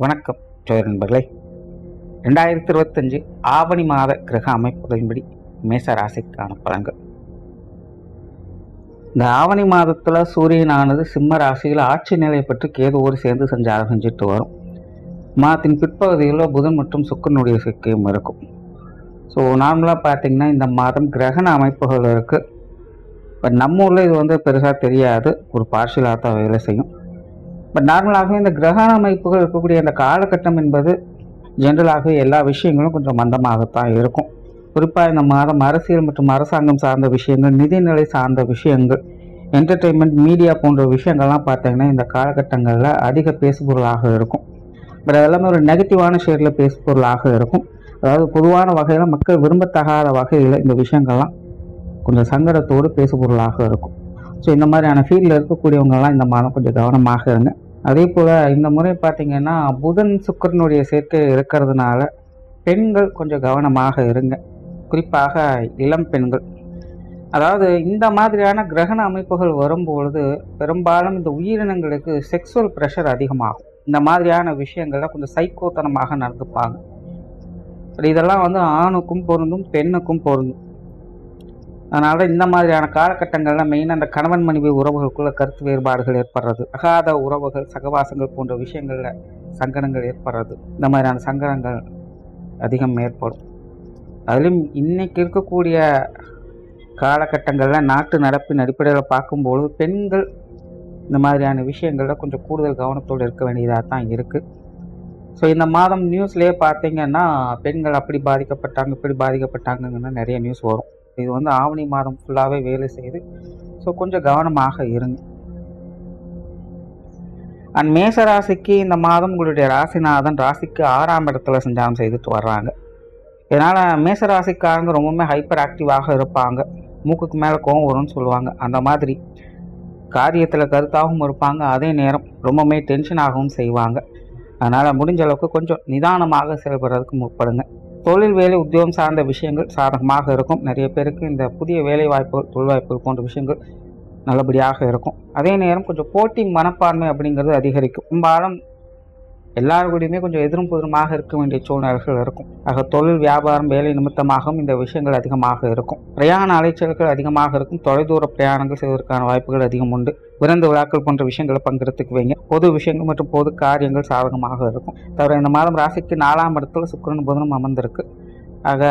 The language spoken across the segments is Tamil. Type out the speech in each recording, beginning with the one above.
வணக்கம் ஜோதிட நண்பர்களே. 2025 ஆவணி மாத கிரக அமைப்புகளின்படி மேச ராசிக்கான பலன்கள். இந்த ஆவணி மாதத்தில் சூரியனானது சிம்ம ராசியில் ஆட்சி நிலை பெற்று கேதுவோடு சேர்ந்து சஞ்சாரம் செஞ்சுட்டு வரும். மாதத்தின் பிற்பகுதியில் புதன் மற்றும் சுக்கிரனுடைய சேர்க்கையும் இருக்கும். ஸோ நார்மலாக பார்த்தீங்கன்னா இந்த மாதம் கிரகண அமைப்புகள் இருக்குது. பட் நம்ம ஊரில் இது பெருசாக தெரியாது, ஒரு பார்ஷியலாக தான் வேலை செய்யும். பட் நார்மலாகவே இந்த கிரகண அமைப்புகள் இருக்கக்கூடிய அந்த காலகட்டம் என்பது ஜென்ரலாகவே எல்லா விஷயங்களும் கொஞ்சம் மந்தமாகத்தான் இருக்கும். குறிப்பாக இந்த மாதம் அரசியல் மற்றும் அரசாங்கம் சார்ந்த விஷயங்கள், நிதிநிலை சார்ந்த விஷயங்கள், என்டர்டெயின்மெண்ட், மீடியா போன்ற விஷயங்கள்லாம் பார்த்தீங்கன்னா இந்த காலகட்டங்களில் அதிக பேசுபொருளாக இருக்கும். பட் அதெல்லாமே ஒரு நெகட்டிவான ஷேடில் பேசுபொருளாக இருக்கும். அதாவது பொதுவான வகையில் மக்கள் விரும்பத்தகாத வகையில் இந்த விஷயங்கள்லாம் கொஞ்சம் சங்கடத்தோடு பேசுபொருளாக இருக்கும். ஸோ இந்த மாதிரியான ஃபீல்டில் இருக்கக்கூடியவங்கெல்லாம் இந்த மாதம் கொஞ்சம் கவனமாக இருங்க. அதே போல் இந்த முறை பார்த்திங்கன்னா புதன் சுக்கிரனுடைய சேர்க்கை இருக்கிறதுனால பெண்கள் கொஞ்சம் கவனமாக இருங்க. குறிப்பாக இளம் பெண்கள். அதாவது இந்த மாதிரியான கிரகண அமைப்புகள் வரும்பொழுது பெரும்பாலும் இந்த உயிரினங்களுக்கு செக்ஸுவல் ப்ரெஷர் அதிகமாகும். இந்த மாதிரியான விஷயங்கள்ல கொஞ்சம் சைக்கோத்தனமாக நடந்துப்பாங்க. இதெல்லாம் ஆணுக்கும் பொருந்தும், பெண்ணுக்கும் பொருந்தும். அதனால் இந்த மாதிரியான காலகட்டங்களில் மெயினாக அந்த கணவன் மனைவி உறவுகளுக்குள்ள கருத்து வேறுபாடுகள் ஏற்படுறது, அகாத உறவுகள், சகவாசங்கள் போன்ற விஷயங்களில் சங்கடங்கள் ஏற்படுறது, இந்த மாதிரியான சங்கடங்கள் அதிகம் ஏற்படும். அதிலும் இன்னைக்கு இருக்கக்கூடிய காலகட்டங்களில் நாட்டு நடப்பின் அடிப்படையில் பார்க்கும்போது பெண்கள் இந்த மாதிரியான விஷயங்களில் கொஞ்சம் கூடுதல் கவனத்தோடு இருக்க வேண்டியதாக தான் இருக்குது. ஸோ இந்த மாதம் நியூஸ்லேயே பார்த்தீங்கன்னா பெண்கள் அப்படி பாதிக்கப்பட்டாங்க, இப்படி பாதிக்கப்பட்டாங்கன்னு நிறைய நியூஸ் வரும். இது ஆவணி மாதம் ஃபுல்லாகவே வேலை செய்யுது. ஸோ கொஞ்சம் கவனமாக இருங்க. அண்ட் மேசராசிக்கு இந்த மாதம் உங்களுடைய ராசிநாதன் ராசிக்கு 6ஆம் இடத்துல சஞ்சாரம் செய்துட்டு வர்றாங்க. இதனால் மேசராசிக்காரங்க ரொம்பவுமே ஹைப்பர் ஆக்டிவாக இருப்பாங்க. மூக்குக்கு மேலே கோவம் வரும்னு சொல்லுவாங்க. அந்த மாதிரி காரியத்தில் கருத்தாகவும் இருப்பாங்க. அதே நேரம் ரொம்பவுமே டென்ஷனாகவும் செய்வாங்க. அதனால் முடிஞ்ச அளவுக்கு கொஞ்சம் நிதானமாக செயல்படுறதுக்கு முற்படுங்க. தொழில், வேலை, உத்தியோகம் சார்ந்த விஷயங்கள் சாதகமாக இருக்கும். நிறைய பேருக்கு இந்த புதிய வேலை வாய்ப்புகள், தொழில் வாய்ப்புகள் போன்ற விஷயங்கள் நல்லபடியாக இருக்கும். அதே நேரம் கொஞ்சம் போட்டி மனப்பான்மை அப்படிங்கிறது அதிகரிக்கும். பெரும்பாலும் எல்லாருக்கூடையுமே கொஞ்சம் எதிரும் புதிருமாக இருக்க வேண்டிய சூழ்நிலைகள் இருக்கும். ஆக தொழில், வியாபாரம், வேலை நிமித்தமாகவும் இந்த விஷயங்கள் அதிகமாக இருக்கும். பிரயாண அலைச்சல்கள் அதிகமாக இருக்கும். தொலைதூர பிரயாணங்கள் செய்வதற்கான வாய்ப்புகள் அதிகம் உண்டு. விருந்து விழாக்கள் போன்ற விஷயங்களை பங்கெடுத்துக்குவீங்க. பொது விஷயங்கள் மற்றும் பொது காரியங்கள் சாதகமாக இருக்கும். தவிர இந்த மாதம் ராசிக்கு 4ஆம் இடத்துல சுக்கிரனும் புதனும் அமர்ந்திருக்கு. ஆக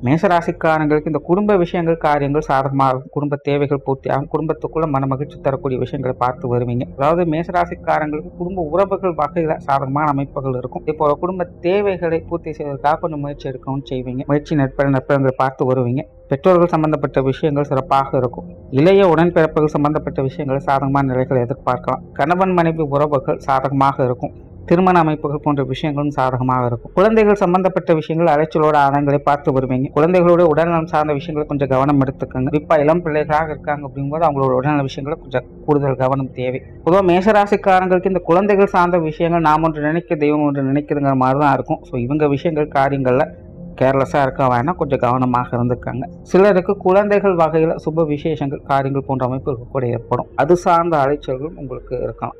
மேசராசிக்காரங்களுக்கு இந்த குடும்ப விஷயங்கள், காரியங்கள் சாதகமாகும். குடும்ப தேவைகள் பூர்த்தியாகும். குடும்பத்துக்குள்ள மன மகிழ்ச்சி தரக்கூடிய விஷயங்களை பார்த்து வருவீங்க. அதாவது மேசராசிக்காரங்களுக்கு குடும்ப உறவுகள் வகையில் சாதகமான அமைப்புகள் இருக்கும். இப்போ குடும்ப தேவைகளை பூர்த்தி செய்வதற்காக கொஞ்சம் முயற்சி எடுக்கவும் செய்வீங்க. முயற்சி நற்பலன்களை பார்த்து வருவீங்க. பெற்றோர்கள் சம்பந்தப்பட்ட விஷயங்கள் சிறப்பாக இருக்கும். இளைய உடன்பிறப்புகள் சம்பந்தப்பட்ட விஷயங்களை சாதகமான நிலைகளை எதிர்பார்க்கலாம். கணவன் மனைவி உறவுகள் சாதகமாக இருக்கும். திருமண அமைப்புகள் போன்ற விஷயங்களும் சாதகமாக இருக்கும். குழந்தைகள் சம்பந்தப்பட்ட விஷயங்கள் அலைச்சலோட ஆதாயங்களை பார்த்து வருவீங்க. குழந்தைகளோட உடல்நலம் சார்ந்த விஷயங்களை கொஞ்சம் கவனம் எடுத்துக்கோங்க. குறிப்பாக இளம் பிள்ளைகளாக இருக்காங்க அப்படிங்கும்போது அவங்களோட உடல்நல விஷயங்களை கொஞ்சம் கூடுதல் கவனம் தேவை. பொதுவாக மேசராசிக்காரங்களுக்கு இந்த குழந்தைகள் சார்ந்த விஷயங்கள் நாம் ஒன்று நினைக்க தெய்வம் ஒன்று நினைக்கிறதுங்கிற மாதிரி தான் இருக்கும். ஸோ இவங்க விஷயங்கள், காரியங்களில் கேர்லெஸ்ஸாக இருக்க வேணாம், கொஞ்சம் கவனமாக இருந்துக்காங்க. சிலருக்கு குழந்தைகள் வகையில் சுப விசேஷங்கள், காரியங்கள் போன்ற அமைப்புகள் கூட ஏற்படும். அது சார்ந்த அலைச்சல்கள் உங்களுக்கு இருக்கலாம்.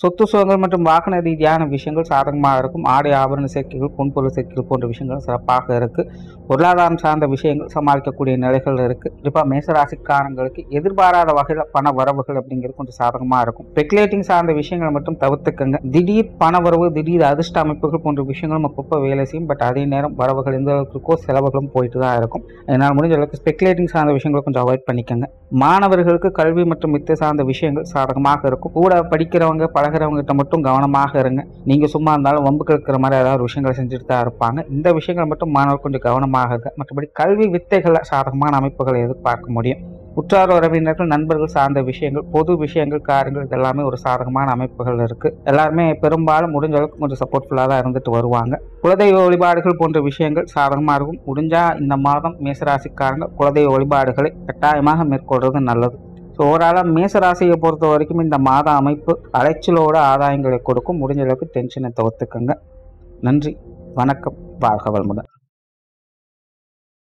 சொத்து சுகங்கள் மற்றும் வாகன ரீதியான விஷயங்கள் சாதகமாக இருக்கும். ஆடை ஆபரண சேர்க்கைகள், பொன்பொருள் சேர்க்கைகள் போன்ற விஷயங்கள் சிறப்பாக இருக்குது. பொருளாதாரம் சார்ந்த விஷயங்கள் சமாளிக்கக்கூடிய நிலைகள் இருக்குது. குறிப்பாக மேசராசிக்காரங்களுக்கு எதிர்பாராத வகையில் பண வரவுகள் அப்படிங்கிறது கொஞ்சம் சாதகமாக இருக்கும். ஸ்பெகுலேட்டிங் சார்ந்த விஷயங்களை மட்டும் தவிர்த்துக்கங்க. திடீர் பண வரவு, திடீர் அதிர்ஷ்ட அமைப்புகள் போன்ற விஷயங்களும் அப்பப்போ வேலை செய்யும். பட் அதே நேரம் வரவுகள் எந்த அளவுக்கு இருக்கோ செலவுகளும் போயிட்டு தான் இருக்கும். அதனால் முடிஞ்ச அளவுக்கு ஸ்பெகுலேட்டிங் சார்ந்த விஷயங்களை கொஞ்சம் அவாய்ட் பண்ணிக்கோங்க. மாணவர்களுக்கு கல்வி மற்றும் வித்தை சார்ந்த விஷயங்கள் சாதகமாக இருக்கும். கூட படிக்கிறவங்க, பழகிறவங்ககிட்ட மட்டும் கவனமாக இருங்க. நீங்கள் சும்மா இருந்தாலும் வம்புக்கு இருக்கிற மாதிரி ஏதாவது விஷயங்களை செஞ்சுட்டு தான் இருப்பாங்க. இந்த விஷயங்கள் மட்டும் மாணவர் கொஞ்சம் கவனமாக இருக்க. மற்றபடி கல்வி வித்தைகளை சாதகமான அமைப்புகளை எதிர்பார்க்க முடியும். உற்றார் உறவினர்கள், நண்பர்கள் சார்ந்த விஷயங்கள், பொது விஷயங்கள், காரியங்கள் இதெல்லாமே ஒரு சாதகமான அமைப்புகள் இருக்குது. எல்லாருமே பெரும்பாலும் முடிஞ்ச அளவுக்கு கொஞ்சம் சப்போர்ட்ஃபுல்லாக தான் இருந்துட்டு வருவாங்க. குலதெய்வ வழிபாடுகள் போன்ற விஷயங்கள் சாதகமாக இருக்கும். முடிஞ்சால் இந்த மாதம் மேசராசிக்காரங்க குலதெய்வ வழிபாடுகளை கட்டாயமாக மேற்கொள்வது நல்லது. ஸோ ஓவராலாக மேசராசியை பொறுத்த வரைக்கும் இந்த மாத அமைப்பு அலைச்சலோட ஆதாயங்களை கொடுக்கும். முடிஞ்ச அளவுக்கு டென்ஷனை தவிர்த்துக்கங்க. நன்றி, வணக்கம், வாழ்க வளமுடன்.